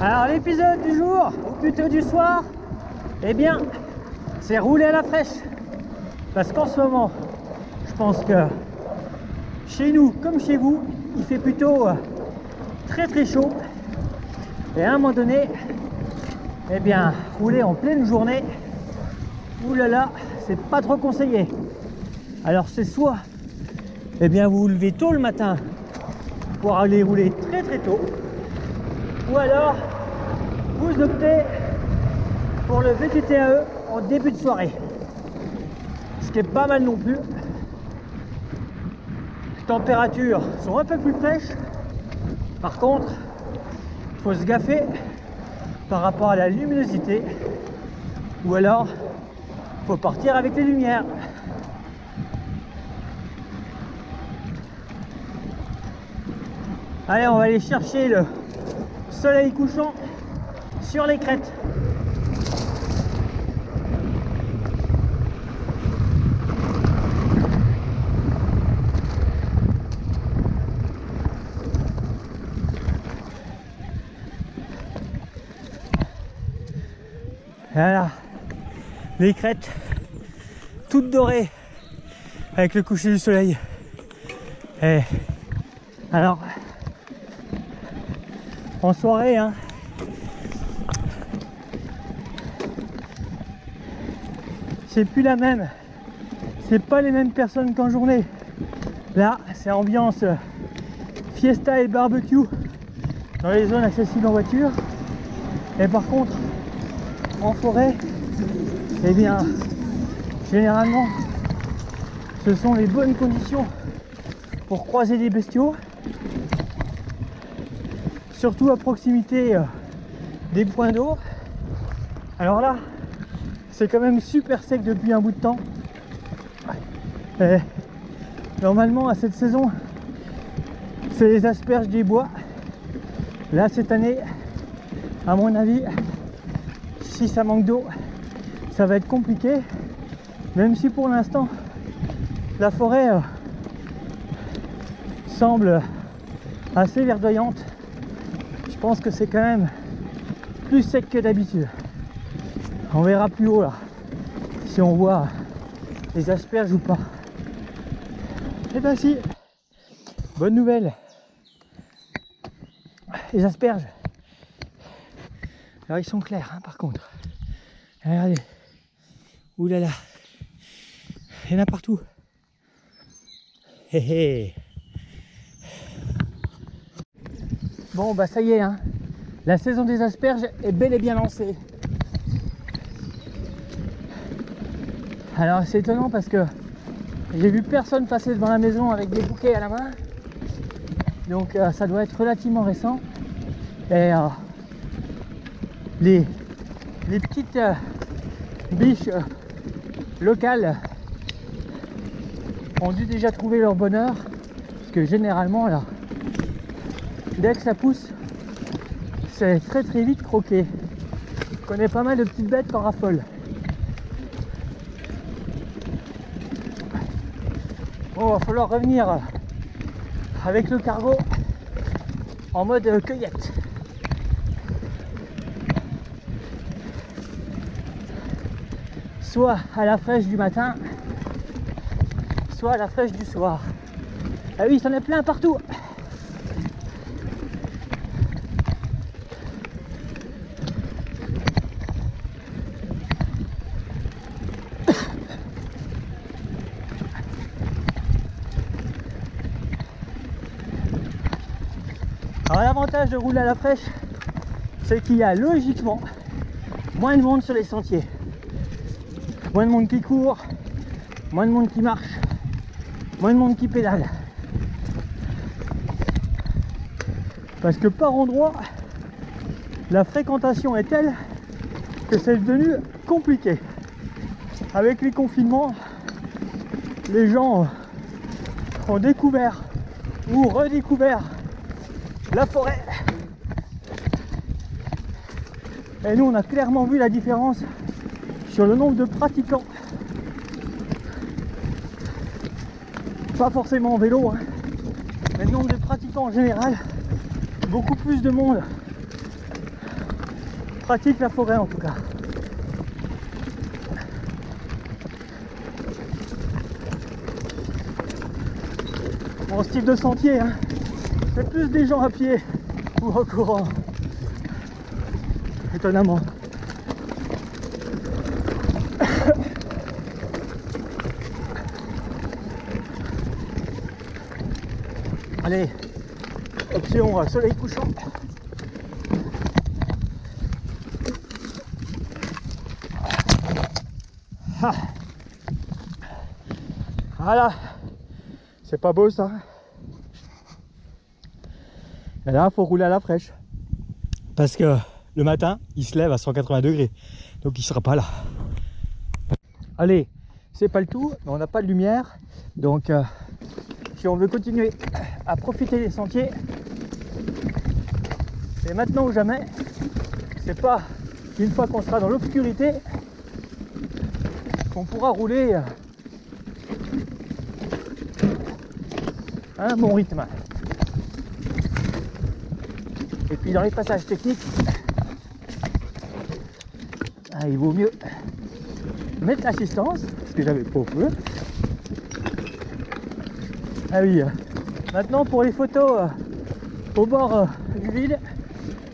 Alors l'épisode du jour, ou plutôt du soir, eh bien, c'est rouler à la fraîche. Parce qu'en ce moment, je pense que chez nous, comme chez vous, il fait plutôt très très chaud. Et à un moment donné, eh bien, rouler en pleine journée, oulala, c'est pas trop conseillé. Alors c'est soit, eh bien, vous vous levez tôt le matin pour aller rouler très très tôt, ou alors vous optez pour le VTTAE en début de soirée, ce qui est pas mal non plus. Les températures sont un peu plus fraîches, par contre il faut se gaffer par rapport à la luminosité, ou alors il faut partir avec les lumières. Allez, on va aller chercher le soleil couchant sur les crêtes. Voilà, les crêtes toutes dorées avec le coucher du soleil. Et alors, en soirée, hein, c'est plus la même, c'est pas les mêmes personnes qu'en journée. Là, c'est ambiance fiesta et barbecue dans les zones accessibles en voiture. Et par contre, en forêt, eh bien, généralement, ce sont les bonnes conditions pour croiser des bestiaux, surtout à proximité des points d'eau. Alors là, c'est quand même super sec depuis un bout de temps. Et normalement, à cette saison, c'est les asperges des bois. Là, cette année, à mon avis, si ça manque d'eau, ça va être compliqué. Même si pour l'instant, la forêt semble assez verdoyante, je pense que c'est quand même plus sec que d'habitude. On verra plus haut là, si on voit les asperges ou pas. Et ben si, bonne nouvelle, les asperges. Alors ils sont clairs hein, par contre. Regardez, oulala, il y en a partout. Hé hé. Bon bah ça y est, hein. La saison des asperges est bel et bien lancée. Alors c'est étonnant parce que j'ai vu personne passer devant la maison avec des bouquets à la main. Donc ça doit être relativement récent. Et les petites biches locales ont dû déjà trouver leur bonheur. Parce que généralement là, dès que ça pousse, c'est très très vite croqué. Je connais pas mal de petites bêtes qui en raffolent. Bon, va falloir revenir avec le cargo en mode cueillette. Soit à la fraîche du matin, soit à la fraîche du soir. Ah oui, il en est plein partout. Alors l'avantage de rouler à la fraîche, c'est qu'il y a logiquement moins de monde sur les sentiers. Moins de monde qui court, moins de monde qui marche, moins de monde qui pédale. Parce que par endroit, la fréquentation est telle que c'est devenu compliqué. Avec les confinements, les gens ont découvert ou redécouvert la forêt. Et nous, on a clairement vu la différence sur le nombre de pratiquants. Pas forcément en vélo, hein, mais le nombre de pratiquants en général. Beaucoup plus de monde pratique la forêt en tout cas. Bon, ce type de sentier, hein, c'est plus des gens à pied ou en courant, étonnamment. Allez, option soleil couchant. Ah. Voilà, c'est pas beau ça. Et là, il faut rouler à la fraîche. Parce que le matin, il se lève à 180 degrés. Donc il sera pas là. Allez, c'est pas le tout, mais on n'a pas de lumière. Donc si on veut continuer à profiter des sentiers, c'est maintenant ou jamais. C'est pas une fois qu'on sera dans l'obscurité qu'on pourra rouler à un bon rythme. Et puis dans les passages techniques, il vaut mieux mettre l'assistance, ce que j'avais pas au feu. Ah oui, maintenant pour les photos au bord du vide,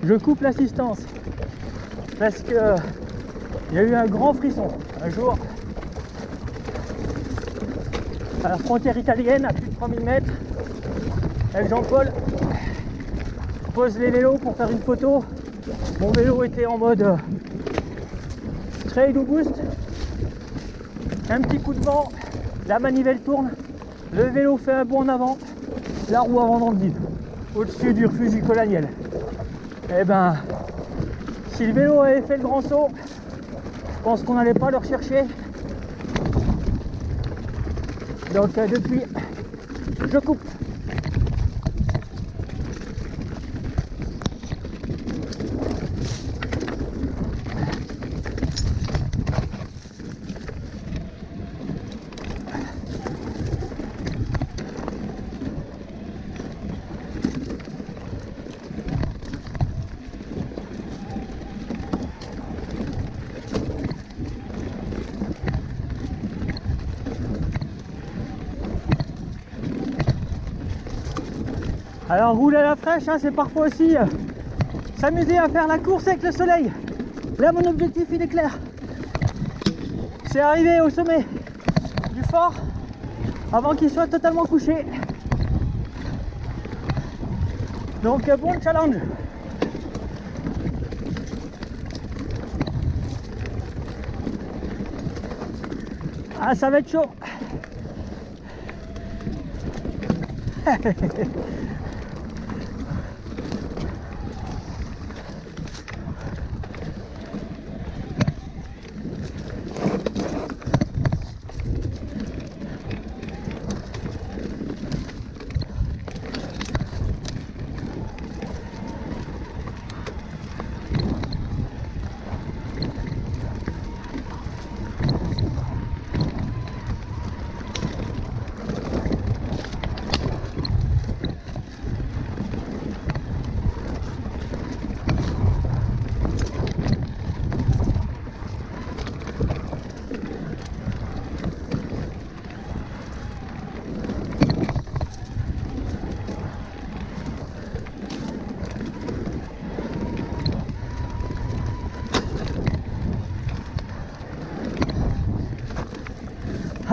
je coupe l'assistance parce que il y a eu un grand frisson un jour à la frontière italienne à plus de 3000 mètres avec Jean-Paul. Pose les vélos pour faire une photo. Mon vélo était en mode trail ou boost. Un petit coup de vent, la manivelle tourne, le vélo fait un bond en avant, la roue avant dans le vide, au-dessus du refuge du Colaniel. Et ben, si le vélo avait fait le grand saut, je pense qu'on n'allait pas le rechercher. Donc depuis, je coupe. Alors rouler à la fraîche, hein, c'est parfois aussi s'amuser à faire la course avec le soleil. Là mon objectif il est clair. C'est arriver au sommet du fort avant qu'il soit totalement couché. Donc bon challenge. Ah, ça va être chaud.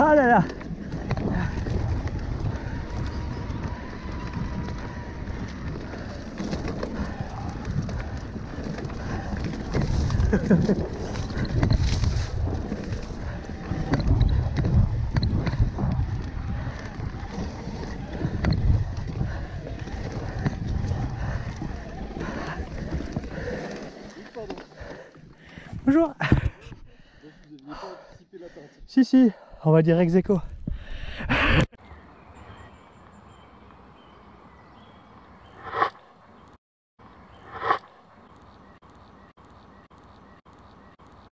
Ah là là. Bonjour. Vous n'aviez pas anticipé l'attente. Si, on va dire ex aequo.